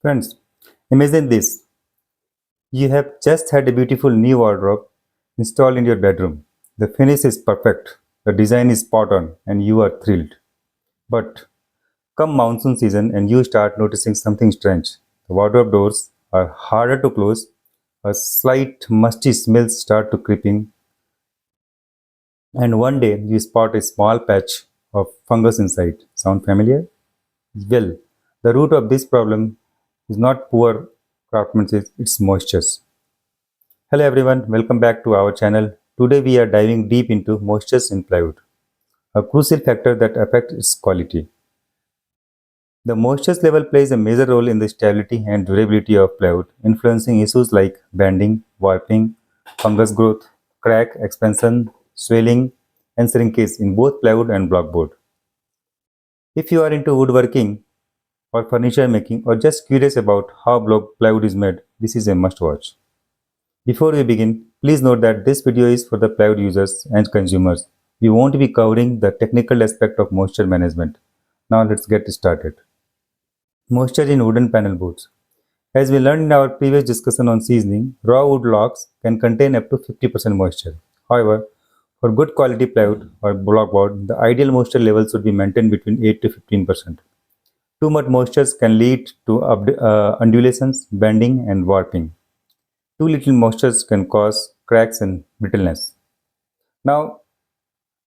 Friends, imagine this. You have just had a beautiful new wardrobe installed in your bedroom. The finish is perfect, the design is spot on, and you are thrilled. But come monsoon season and you start noticing something strange. The wardrobe doors are harder to close, a slight musty smell start to creep in, and one day you spot a small patch of fungus inside. Sound familiar? Well, the root of this problem is not poor craftsmanship, it's moisture. Hello everyone, welcome back to our channel. Today we are diving deep into moisture in plywood, a crucial factor that affects its quality. The moisture level plays a major role in the stability and durability of plywood, influencing issues like bending, warping, fungus growth, crack, expansion, swelling, and shrinkage in both plywood and blockboard. If you are into woodworking or furniture making or just curious about how block plywood is made, this is a must watch. Before we begin, please note that this video is for the plywood users and consumers. We won't be covering the technical aspect of moisture management. Now let's get started. Moisture in wooden panel boards. As we learned in our previous discussion on seasoning, raw wood logs can contain up to 50% moisture. However, for good quality plywood or blockboard, the ideal moisture level should be maintained between 8 to 15%. Too much moisture can lead to undulations, bending, and warping. Too little moisture can cause cracks and brittleness. Now,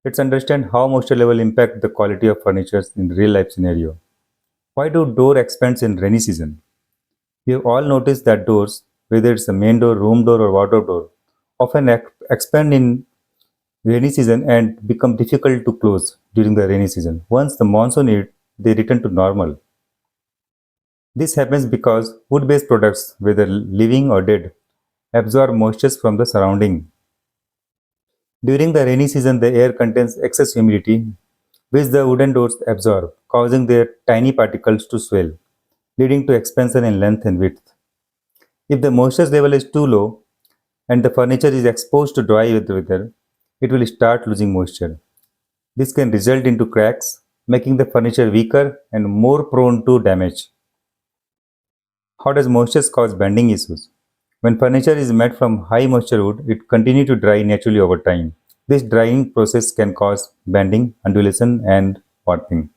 let's understand how moisture level impact the quality of furniture in real life scenario. Why do door expands in rainy season? We have all noticed that doors, whether it's a main door, room door, or wardrobe door, often expand in rainy season and become difficult to close during the rainy season. Once the monsoon hits, they return to normal. This happens because wood-based products, whether living or dead, absorb moisture from the surrounding. During the rainy season, the air contains excess humidity, which the wooden doors absorb, causing their tiny particles to swell, leading to expansion in length and width. If the moisture level is too low and the furniture is exposed to dry weather, it will start losing moisture. This can result into cracks, making the furniture weaker and more prone to damage. How does moisture cause bending issues? When furniture is made from high moisture wood, it continues to dry naturally over time. This drying process can cause bending, undulation, and warping.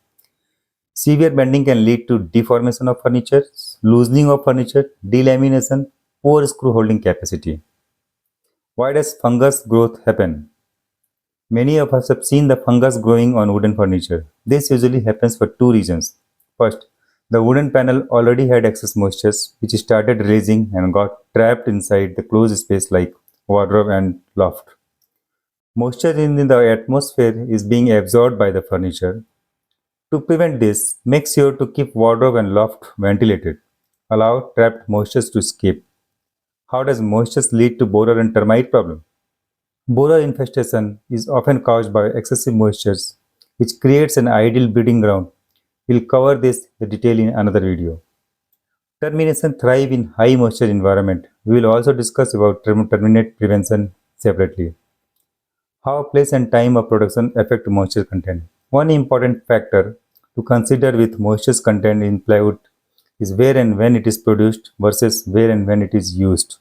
Severe bending can lead to deformation of furniture, loosening of furniture, delamination, poor screw holding capacity. Why does fungus growth happen? Many of us have seen the fungus growing on wooden furniture. This usually happens for two reasons. First, the wooden panel already had excess moisture, which started releasing and got trapped inside the closed space like wardrobe and loft. Moisture in the atmosphere is being absorbed by the furniture. To prevent this, make sure to keep wardrobe and loft ventilated. Allow trapped moisture to escape. How does moisture lead to borer and termite problem? Borer infestation is often caused by excessive moisture, which creates an ideal breeding ground. We'll cover this in detail in another video. Termination thrive in high moisture environment. We will also discuss about terminate prevention separately. How place and time of production affect moisture content. One important factor to consider with moisture content in plywood is where and when it is produced versus where and when it is used.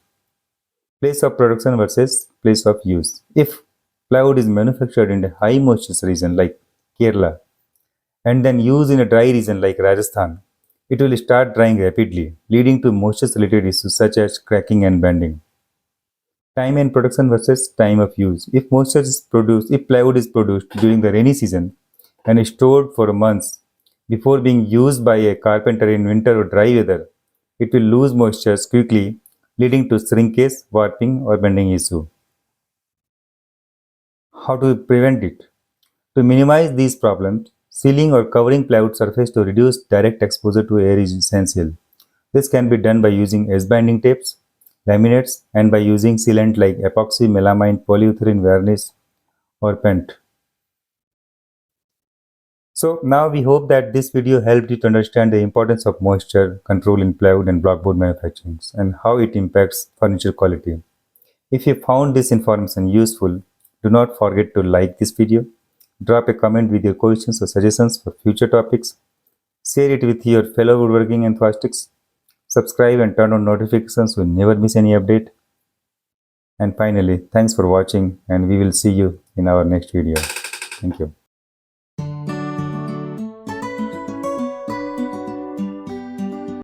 Place of production versus place of use. If plywood is manufactured in a high moisture region like Kerala and then used in a dry region like Rajasthan, it will start drying rapidly, leading to moisture related issues such as cracking and bending. Time and production versus time of use. If plywood is produced during the rainy season and is stored for months before being used by a carpenter in winter or dry weather, it will lose moisture quickly, leading to shrinkage, warping, or bending issue. How to prevent it? To minimize these problems, sealing or covering plywood surface to reduce direct exposure to air is essential. This can be done by using edge-binding tapes, laminates, and by using sealant like epoxy, melamine, polyurethane varnish, or paint. So now we hope that this video helped you to understand the importance of moisture control in plywood and blockboard manufacturing and how it impacts furniture quality. If you found this information useful, do not forget to like this video, drop a comment with your questions or suggestions for future topics, share it with your fellow woodworking enthusiasts, Subscribe and turn on notifications so you never miss any update. And finally, thanks for watching and we will see you in our next video. Thank you.